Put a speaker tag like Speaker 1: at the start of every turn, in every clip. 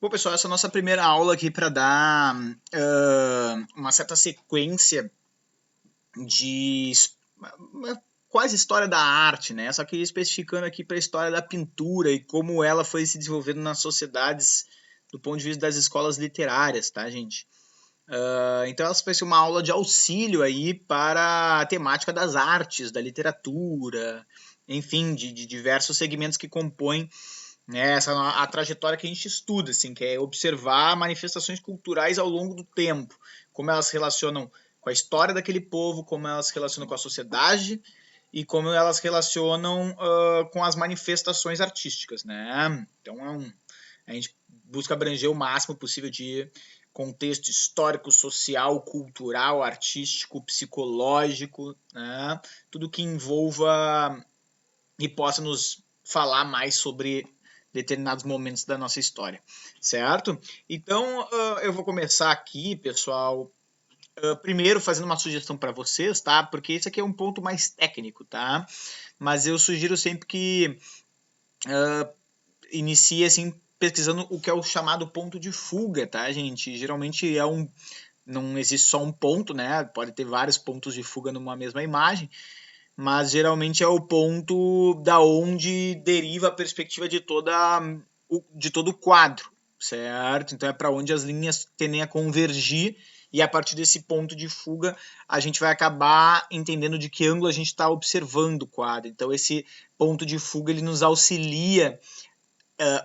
Speaker 1: Bom, pessoal, essa é a nossa primeira aula aqui para dar uma certa sequência de quase história da arte, né? Só que especificando aqui para a história da pintura e como ela foi se desenvolvendo nas sociedades do ponto de vista das escolas literárias, tá, gente? Então essa vai ser uma aula de auxílio aí para a temática das artes, da literatura, enfim, de diversos segmentos que compõem, né, essa a trajetória que a gente estuda, assim, que é observar manifestações culturais ao longo do tempo, como elas se relacionam com a história daquele povo, como elas se relacionam com a sociedade e como elas se relacionam com as manifestações artísticas, né? Então a gente busca abranger o máximo possível de contexto histórico, social, cultural, artístico, psicológico, né? Tudo que envolva e possa nos falar mais sobre determinados momentos da nossa história, certo? Então, eu vou começar aqui, pessoal, primeiro fazendo uma sugestão para vocês, tá? Porque esse aqui é um ponto mais técnico, tá? Mas eu sugiro sempre que inicie assim pesquisando o que é o chamado ponto de fuga, tá, gente? Geralmente não existe só um ponto, né? Pode ter vários pontos de fuga numa mesma imagem, mas geralmente é o ponto da onde deriva a perspectiva de todo o quadro, certo? Então é para onde as linhas tendem a convergir e a partir desse ponto de fuga a gente vai acabar entendendo de que ângulo a gente está observando o quadro. Então esse ponto de fuga ele nos auxilia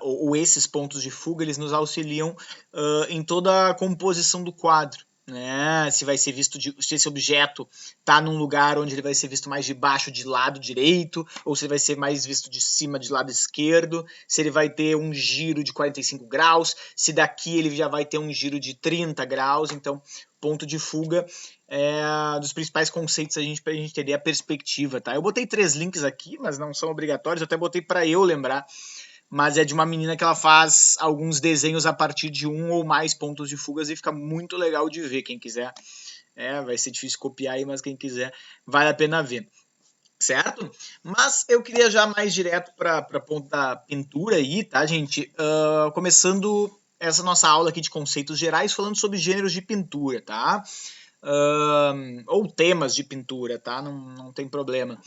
Speaker 1: ou esses pontos de fuga eles nos auxiliam em toda a composição do quadro. Né? Se vai ser visto se esse objeto está num lugar onde ele vai ser visto mais de baixo de lado direito, ou se ele vai ser mais visto de cima de lado esquerdo, se ele vai ter um giro de 45 graus, se daqui ele já vai ter um giro de 30 graus. Então, ponto de fuga é dos principais conceitos para a gente entender a perspectiva. Tá? Eu botei 3 links aqui, mas não são obrigatórios, eu até botei para eu lembrar, mas é de uma menina que ela faz alguns desenhos a partir de um ou mais pontos de fugas e fica muito legal de ver. Quem quiser, vai ser difícil copiar aí, mas quem quiser, vale a pena ver. Certo? Mas eu queria já mais direto para ponto da pintura aí, tá, gente? Começando essa nossa aula aqui de conceitos gerais, falando sobre gêneros de pintura, tá? Ou temas de pintura, tá? Não tem problema.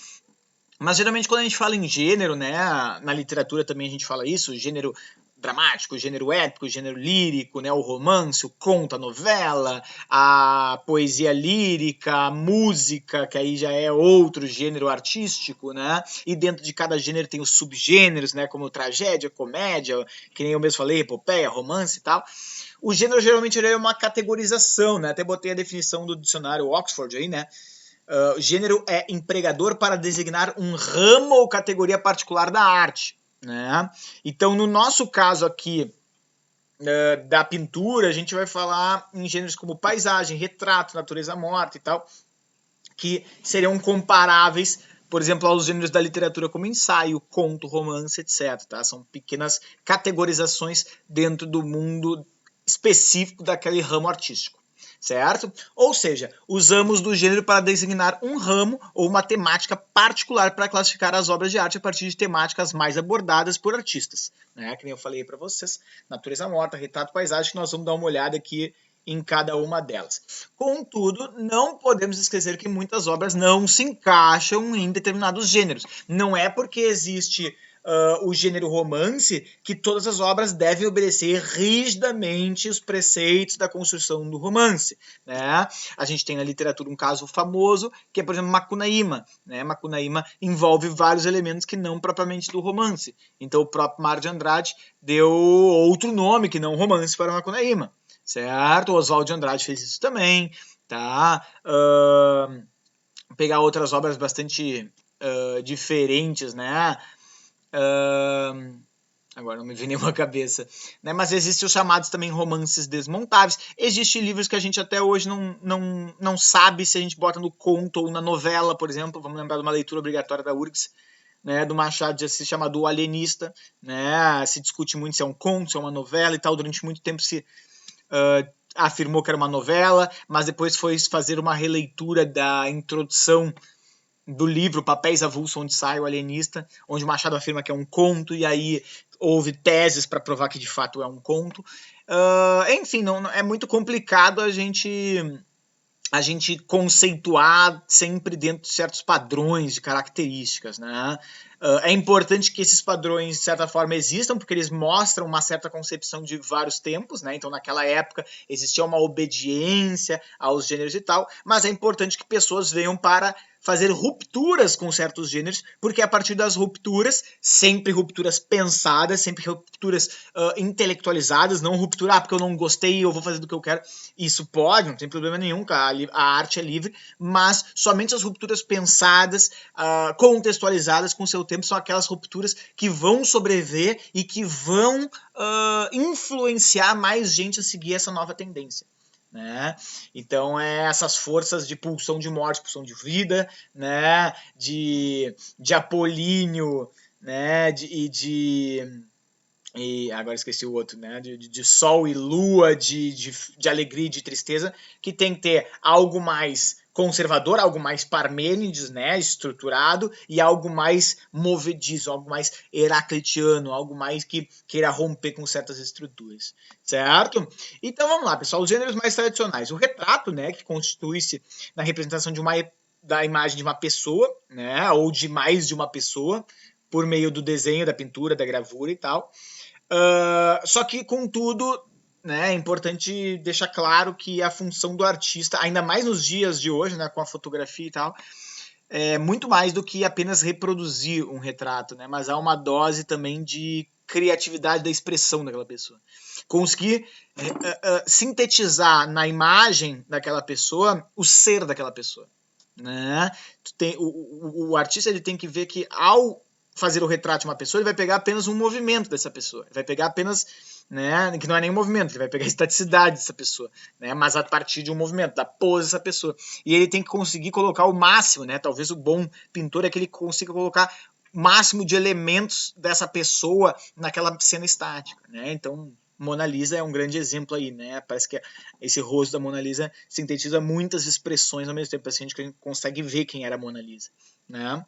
Speaker 1: Mas geralmente quando a gente fala em gênero, né, na literatura também a gente fala isso, gênero dramático, gênero épico, gênero lírico, né, o romance, o conto, a novela, a poesia lírica, a música, que aí já é outro gênero artístico, né? E dentro de cada gênero tem os subgêneros, né, como tragédia, comédia, que nem eu mesmo falei, epopeia, romance e tal. O gênero geralmente é uma categorização, né? Até botei a definição do dicionário Oxford aí, né? Gênero é empregador para designar um ramo ou categoria particular da arte. Né? Então, no nosso caso aqui da pintura, a gente vai falar em gêneros como paisagem, retrato, natureza morta e tal, que seriam comparáveis, por exemplo, aos gêneros da literatura como ensaio, conto, romance, etc. Tá? São pequenas categorizações dentro do mundo específico daquele ramo artístico. Certo? Ou seja, usamos do gênero para designar um ramo ou uma temática particular para classificar as obras de arte a partir de temáticas mais abordadas por artistas. Né? Que nem eu falei para vocês, natureza morta, retrato, paisagem, que nós vamos dar uma olhada aqui em cada uma delas. Contudo, não podemos esquecer que muitas obras não se encaixam em determinados gêneros. Não é porque existe o gênero romance que todas as obras devem obedecer rigidamente os preceitos da construção do romance. Né? A gente tem na literatura um caso famoso, que é, por exemplo, Macunaíma. Né? Macunaíma envolve vários elementos que não propriamente do romance. Então, o próprio Mário de Andrade deu outro nome que não romance para Macunaíma. Certo? O Oswald de Andrade fez isso também. Tá? Pegar outras obras bastante diferentes, né? Agora não me vem nenhuma cabeça, né? Mas existem os chamados também romances desmontáveis. Existem livros que a gente até hoje não sabe se a gente bota no conto ou na novela, por exemplo. Vamos lembrar de uma leitura obrigatória da URGS, né, do Machado de Assis, chamado O Alienista. Né? Se discute muito se é um conto, se é uma novela e tal. Durante muito tempo se afirmou que era uma novela, mas depois foi fazer uma releitura da introdução do livro Papéis Avulsos, onde sai o alienista, onde o Machado afirma que é um conto, e aí houve teses para provar que de fato é um conto. Enfim, não, é muito complicado a gente conceituar sempre dentro de certos padrões de características, né? É importante que esses padrões, de certa forma, existam, porque eles mostram uma certa concepção de vários tempos, né? Então, naquela época, existia uma obediência aos gêneros e tal, mas é importante que pessoas venham para fazer rupturas com certos gêneros, porque a partir das rupturas, sempre rupturas pensadas, sempre rupturas intelectualizadas, não ruptura, porque eu não gostei, eu vou fazer do que eu quero. Isso pode, não tem problema nenhum, a arte é livre, mas somente as rupturas pensadas, contextualizadas com seu tempo, são aquelas rupturas que vão sobreviver e que vão influenciar mais gente a seguir essa nova tendência. Né? Então, essas forças de pulsão de morte, pulsão de vida, né? de Apolíneo, né? E agora esqueci o outro, né? De sol e lua, de alegria e de tristeza, que tem que ter algo mais conservador, algo mais Parmênides, né? Estruturado, e algo mais movediço, algo mais heraclitiano, algo mais que queira romper com certas estruturas, certo? Então vamos lá, pessoal, os gêneros mais tradicionais. O retrato, né? Que constitui-se na representação da imagem de uma pessoa, né? Ou de mais de uma pessoa, por meio do desenho, da pintura, da gravura e tal. Só que, contudo, né, é importante deixar claro que a função do artista, ainda mais nos dias de hoje, né, com a fotografia e tal, é muito mais do que apenas reproduzir um retrato, né, mas há uma dose também de criatividade da expressão daquela pessoa. Conseguir sintetizar na imagem daquela pessoa o ser daquela pessoa. Né? O artista ele tem que ver que ao fazer o retrato de uma pessoa, ele vai pegar apenas um movimento dessa pessoa. Ele vai pegar apenas, né, que não é nem um movimento, ele vai pegar a estaticidade dessa pessoa, né, mas a partir de um movimento, da pose dessa pessoa. E ele tem que conseguir colocar o máximo, né? Talvez o bom pintor é que ele consiga colocar o máximo de elementos dessa pessoa naquela cena estática, né? Então, Mona Lisa é um grande exemplo aí, né? Parece que esse rosto da Mona Lisa sintetiza muitas expressões ao mesmo tempo, assim, a gente consegue ver quem era a Mona Lisa, né?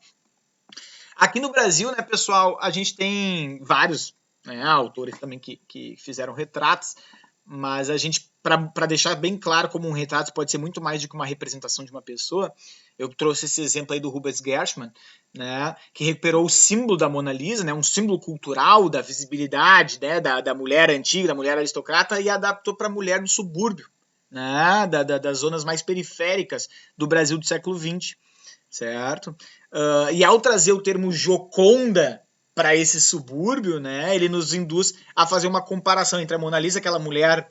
Speaker 1: Aqui no Brasil, né, pessoal, a gente tem vários, né, autores também que fizeram retratos, mas a gente, para deixar bem claro como um retrato pode ser muito mais do que uma representação de uma pessoa, eu trouxe esse exemplo aí do Rubens Gershman, né, que recuperou o símbolo da Mona Lisa, né, um símbolo cultural da visibilidade, né, da mulher antiga, da mulher aristocrata, e adaptou para a mulher do subúrbio, né, das zonas mais periféricas do Brasil do século XX, certo? E ao trazer o termo Joconda para esse subúrbio, né, ele nos induz a fazer uma comparação entre a Mona Lisa, aquela mulher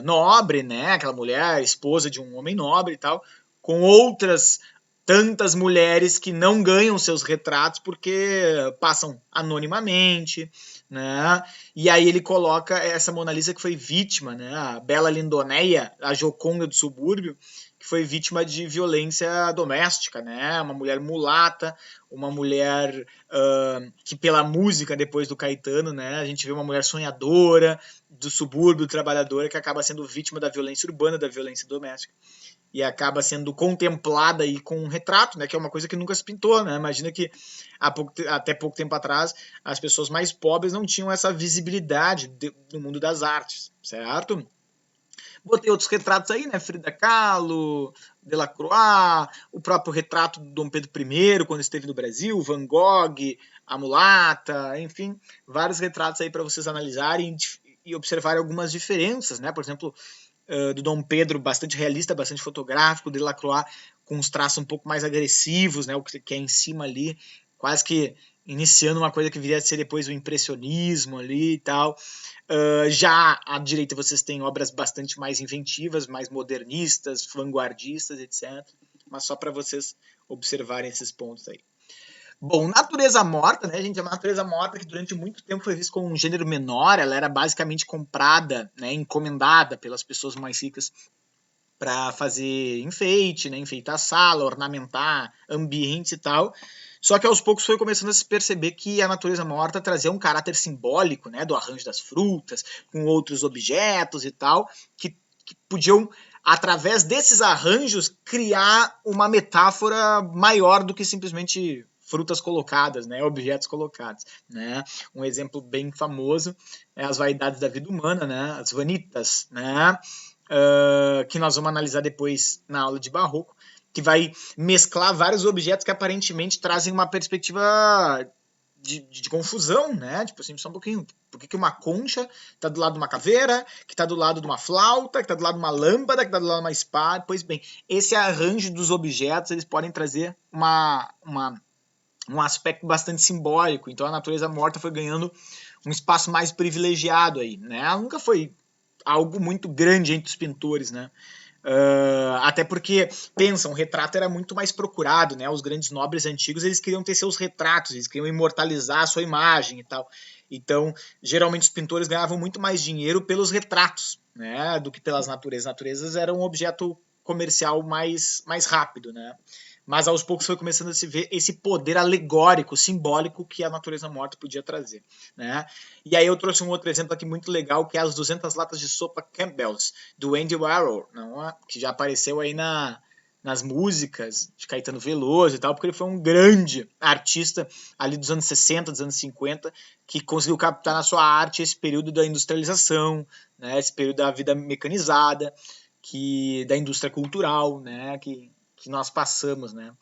Speaker 1: nobre, né, aquela mulher esposa de um homem nobre e tal, com outras tantas mulheres que não ganham seus retratos porque passam anonimamente, né? E aí ele coloca essa Mona Lisa que foi vítima, né? A Bela Lindoneia, a Joconda do subúrbio, que foi vítima de violência doméstica, né? Uma mulher mulata, uma mulher que pela música depois do Caetano, né? A gente vê uma mulher sonhadora do subúrbio, trabalhadora, que acaba sendo vítima da violência urbana, da violência doméstica. E acaba sendo contemplada aí com um retrato, né, que é uma coisa que nunca se pintou, né? Imagina que até pouco tempo atrás as pessoas mais pobres não tinham essa visibilidade no mundo das artes, certo? Botei outros retratos aí, né? Frida Kahlo, Delacroix, o próprio retrato do Dom Pedro I quando esteve no Brasil, Van Gogh, a Mulata, enfim, vários retratos aí para vocês analisarem e observarem algumas diferenças, né? Por exemplo, do Dom Pedro, bastante realista, bastante fotográfico, de Delacroix com os traços um pouco mais agressivos, né, o que é em cima ali, quase que iniciando uma coisa que viria a ser depois o impressionismo ali e tal. Já à direita vocês têm obras bastante mais inventivas, mais modernistas, vanguardistas, etc. Mas só para vocês observarem esses pontos aí. Bom, natureza morta, né, gente? É uma natureza morta que durante muito tempo foi vista como um gênero menor, ela era basicamente comprada, né, encomendada pelas pessoas mais ricas para fazer enfeite, né, enfeitar a sala, ornamentar ambientes e tal. Só que aos poucos foi começando a se perceber que a natureza morta trazia um caráter simbólico, né, do arranjo das frutas, com outros objetos e tal, que podiam, através desses arranjos, criar uma metáfora maior do que simplesmente frutas colocadas, né, objetos colocados, né. Um exemplo bem famoso é as vaidades da vida humana, né, as vanitas, né, que nós vamos analisar depois na aula de barroco, que vai mesclar vários objetos que aparentemente trazem uma perspectiva de confusão, né? Tipo assim, só um pouquinho. Por que uma concha tá do lado de uma caveira, que tá do lado de uma flauta, que tá do lado de uma lâmpada, que tá do lado de uma espada? Pois bem, esse arranjo dos objetos, eles podem trazer um aspecto bastante simbólico. Então a natureza morta foi ganhando um espaço mais privilegiado aí, né? Ela nunca foi algo muito grande entre os pintores, né? Até porque, pensa, um retrato era muito mais procurado, né? Os grandes nobres antigos, eles queriam ter seus retratos, eles queriam imortalizar a sua imagem e tal. Então, geralmente os pintores ganhavam muito mais dinheiro pelos retratos, né? Do que pelas naturezas. As naturezas eram um objeto comercial mais rápido, né? Mas aos poucos foi começando a se ver esse poder alegórico, simbólico que a natureza morta podia trazer, né? E aí eu trouxe um outro exemplo aqui muito legal, que é as 200 latas de sopa Campbell's, do Andy Warhol, não, que já apareceu aí nas músicas de Caetano Veloso e tal, porque ele foi um grande artista ali dos anos 60, dos anos 50, que conseguiu captar na sua arte esse período da industrialização, né, esse período da vida mecanizada, da indústria cultural, né, que nós passamos, né?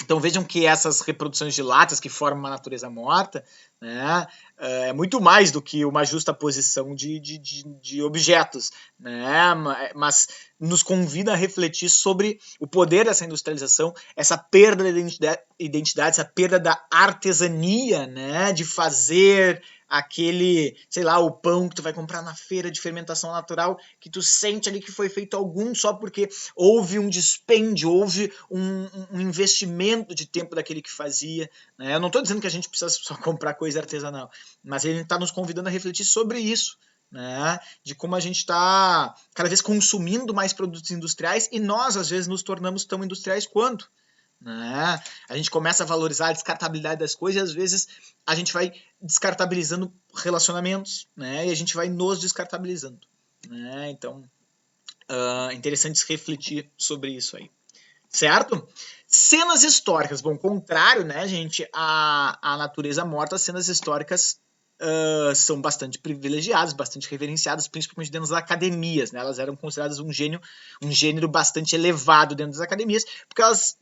Speaker 1: Então vejam que essas reproduções de latas que formam uma natureza morta, né, é muito mais do que uma justa posição de objetos, né, mas nos convida a refletir sobre o poder dessa industrialização, essa perda da identidade, essa perda da artesania, né, de fazer aquele, sei lá, o pão que tu vai comprar na feira de fermentação natural, que tu sente ali que foi feito algum só porque houve um dispêndio, houve um investimento de tempo daquele que fazia, né? Eu não estou dizendo que a gente precisa só comprar coisa artesanal, mas ele está nos convidando a refletir sobre isso, né? De como a gente está cada vez consumindo mais produtos industriais e nós, às vezes, nos tornamos tão industriais quanto. Né? A gente começa a valorizar a descartabilidade das coisas e às vezes a gente vai descartabilizando relacionamentos, né? E a gente vai nos descartabilizando, né? Então, interessante refletir sobre isso aí, certo? Cenas históricas, bom, contrário, né, gente, à natureza morta, as cenas históricas são bastante privilegiadas, bastante reverenciadas, principalmente dentro das academias, né? Elas eram consideradas um gênero bastante elevado dentro das academias, porque elas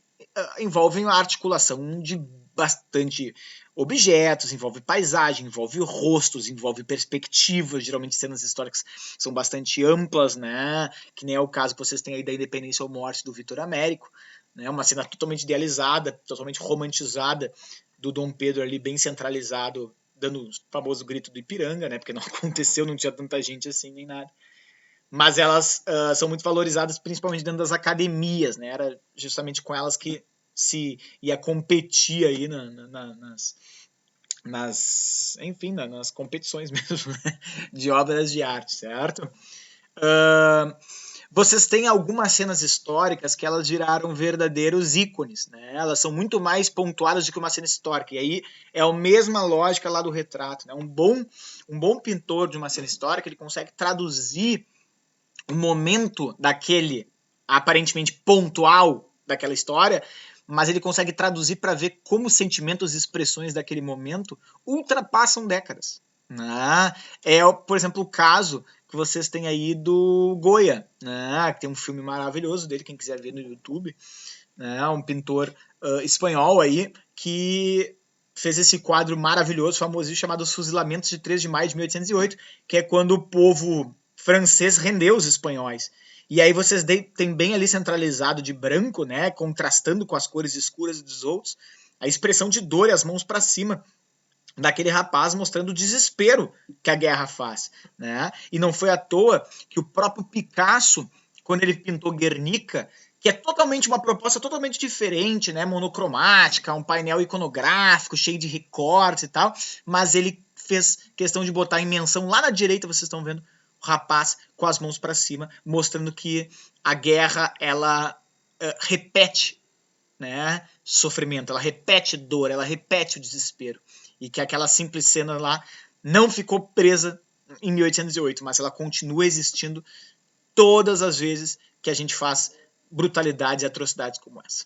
Speaker 1: envolvem a articulação de bastante objetos, envolve paisagem, envolve rostos, envolve perspectivas, geralmente cenas históricas são bastante amplas, né? Que nem é o caso que vocês têm aí da Independência ou Morte do Vitor Américo, né? Uma cena totalmente idealizada, totalmente romantizada do Dom Pedro ali bem centralizado, dando o famoso grito do Ipiranga, né? Porque não aconteceu, não tinha tanta gente assim nem nada. Mas elas são muito valorizadas principalmente dentro das academias, né? Era justamente com elas que se ia competir aí nas competições mesmo, né? De obras de arte, certo? Vocês têm algumas cenas históricas que elas viraram verdadeiros ícones, né? Elas são muito mais pontuadas do que uma cena histórica. E aí é a mesma lógica lá do retrato, né? Um bom pintor de uma cena histórica, ele consegue traduzir o momento daquele aparentemente pontual daquela história, mas ele consegue traduzir para ver como os sentimentos e expressões daquele momento ultrapassam décadas. Né? É, por exemplo, o caso que vocês têm aí do Goya, né? Que tem um filme maravilhoso dele, quem quiser ver no YouTube, né? Um pintor espanhol aí que fez esse quadro maravilhoso, famosinho, chamado Os Fuzilamentos de 3 de maio de 1808, que é quando o povo francês rendeu os espanhóis. E aí vocês têm bem ali centralizado de branco, né, contrastando com as cores escuras dos outros, a expressão de dor e as mãos para cima daquele rapaz, mostrando o desespero que a guerra faz, né? E não foi à toa que o próprio Picasso, quando ele pintou Guernica, que é totalmente uma proposta totalmente diferente, né? Monocromática, um painel iconográfico, cheio de recortes e tal, mas ele fez questão de botar em menção lá na direita, vocês estão vendo, o rapaz com as mãos para cima, mostrando que a guerra, ela repete, né, sofrimento, ela repete dor, ela repete o desespero. E que aquela simples cena lá não ficou presa em 1808, mas ela continua existindo todas as vezes que a gente faz brutalidades e atrocidades como essa.